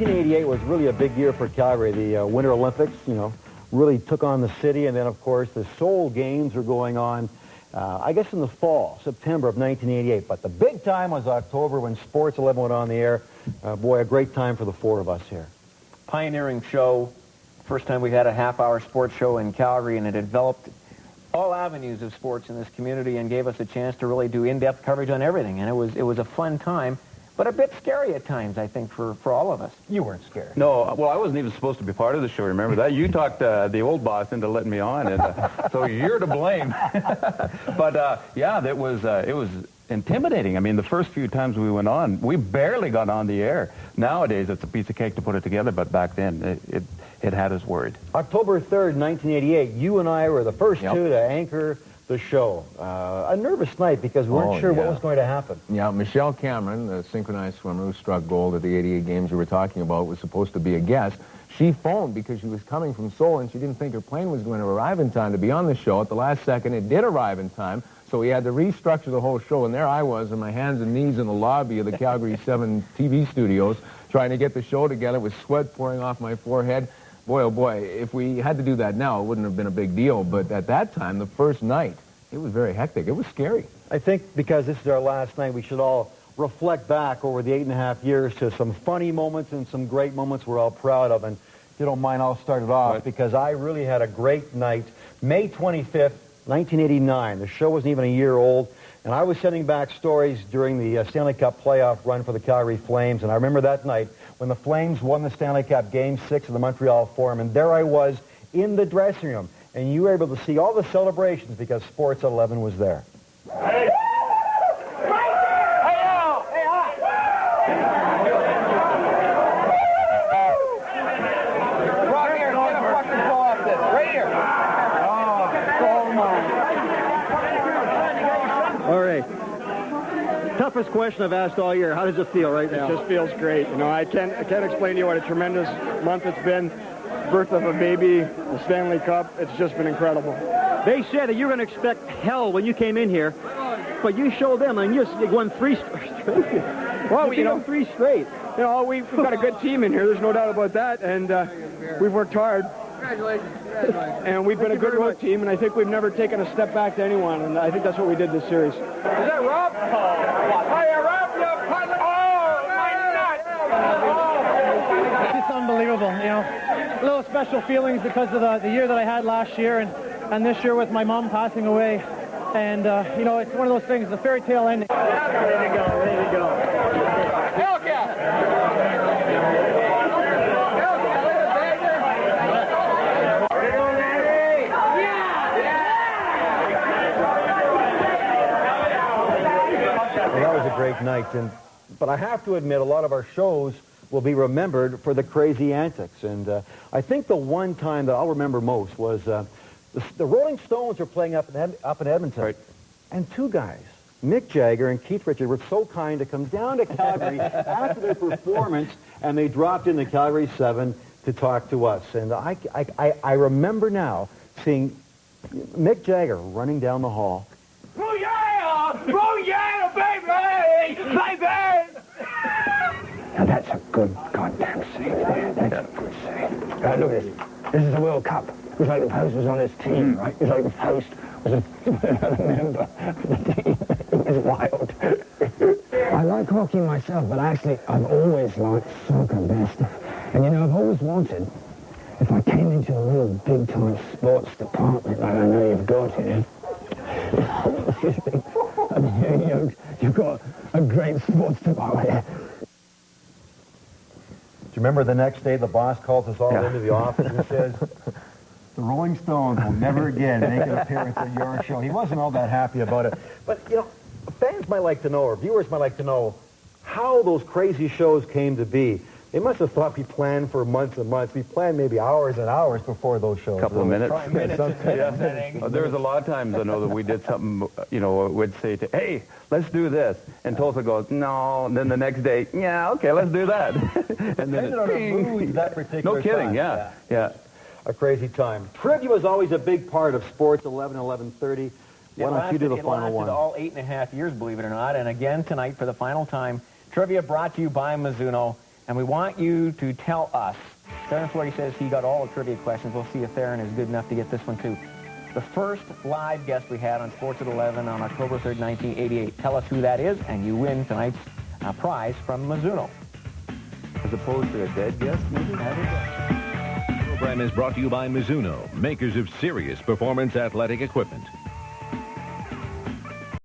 1988 was really a big year for Calgary. The Winter Olympics, really took on the city, and then, of course, the Seoul Games were going on, I guess in the fall, September of 1988. But the big time was October when Sports 11 went on the air. Boy, a great time for the four of us here. Pioneering show. First time we had a half-hour sports show in Calgary, and it developed all avenues of sports in this community and gave us a chance to really do in-depth coverage on everything. And it was a fun time, but a bit scary at times, I think, for all of us. You weren't scared. No, well, I wasn't even supposed to be part of the show, remember that? You talked the old boss into letting me on, and so you're to blame. But, yeah, it was intimidating. I mean, the first few times we went on, we barely got on the air. Nowadays, it's a piece of cake to put it together, but back then, it had us worried. October 3rd, 1988, you and I were the first two to anchor the show. A nervous night because we weren't sure what was going to happen. Yeah, Michelle Cameron, the synchronized swimmer who struck gold at the 88 games you were talking about, was supposed to be a guest. She phoned because she was coming from Seoul and she didn't think her plane was going to arrive in time to be on the show. At the last second, it did arrive in time, so we had to restructure the whole show, and there I was on my hands and knees in the lobby of the Calgary 7 TV studios trying to get the show together with sweat pouring off my forehead. Boy, oh boy, if we had to do that now, it wouldn't have been a big deal. But at that time, the first night, it was very hectic. It was scary. I think because this is our last night, we should all reflect back over the 8.5 years to some funny moments and some great moments we're all proud of. And if you don't mind, I'll start it off because I really had a great night. May 25th, 1989. The show wasn't even a year old. And I was sending back stories during the Stanley Cup playoff run for the Calgary Flames. And I remember that night when the Flames won the Stanley Cup Game 6 of the Montreal Forum. And there I was in the dressing room. And you were able to see all the celebrations because Sports 11 was there. Hey! Toughest question I've asked all year. How does it feel right now? It just feels great. You know, I can't explain to you what a tremendous month it's been. Birth of a baby, the Stanley Cup. It's just been incredible. They said that you were going to expect hell when you came in here, but you showed them, and you won 3 straight. Well, you know, 3 straight. You know, we've got a good team in here. There's no doubt about that, and we've worked hard. Congratulations. And we've been a good road team, and I think we've never taken a step back to anyone, and I think that's what we did this series. Is that Rob? Hey, Rob, you partner. Oh, my nuts! It's unbelievable, you know. A little special feelings because of the year that I had last year and this year with my mom passing away. And, you know, it's one of those things, the fairy tale ending. Ready to go, ready to go. Hellcat! Great night, but I have to admit a lot of our shows will be remembered for the crazy antics, and I think the one time that I'll remember most was the Rolling Stones were playing up in Edmonton, and 2 guys, Mick Jagger and Keith Richards, were so kind to come down to Calgary after their performance, and they dropped in the Calgary 7 to talk to us, and I remember now seeing Mick Jagger running down the hall. Oh yeah! Oh yeah, baby! Baby! Now that's a good goddamn save there. That's a good save. Right, look at this. This is the World Cup. It was like the post was on his team, right? It was like the post was another member of the team. It was wild. I like hockey myself, but actually I've always liked soccer best. And you know, I've always wanted, if I came into a real big-time sports department like I know you've got here, excuse me, I mean, you've got a great sports department here. Do you remember the next day the boss calls us all into the office and says, the Rolling Stones will never again make an appearance on your show. He wasn't all that happy about it. But, you know, fans might like to know, or viewers might like to know, how those crazy shows came to be. They must have thought we planned for months and months. We planned maybe hours and hours before those shows. A couple of minutes. Yeah. There was a lot of times I know that we did something, you know, we'd say, hey, let's do this. And Toth goes, no. And then the next day, yeah, okay, let's do that. And then on the mood that particular no kidding, time. Yeah. A crazy time. Trivia was always a big part of Sports 11, 11:30. Why don't you do the final one? It lasted all 8.5 years, believe it or not. And again, tonight, for the final time, trivia brought to you by Mizuno. And we want you to tell us. Theron Fleury says he got all the trivia questions. We'll see if Theron is good enough to get this one, too. The first live guest we had on Sports at 11 on October 3rd, 1988. Tell us who that is, and you win tonight's prize from Mizuno. As opposed to a dead guest, maybe? The program is brought to you by Mizuno, makers of serious performance athletic equipment.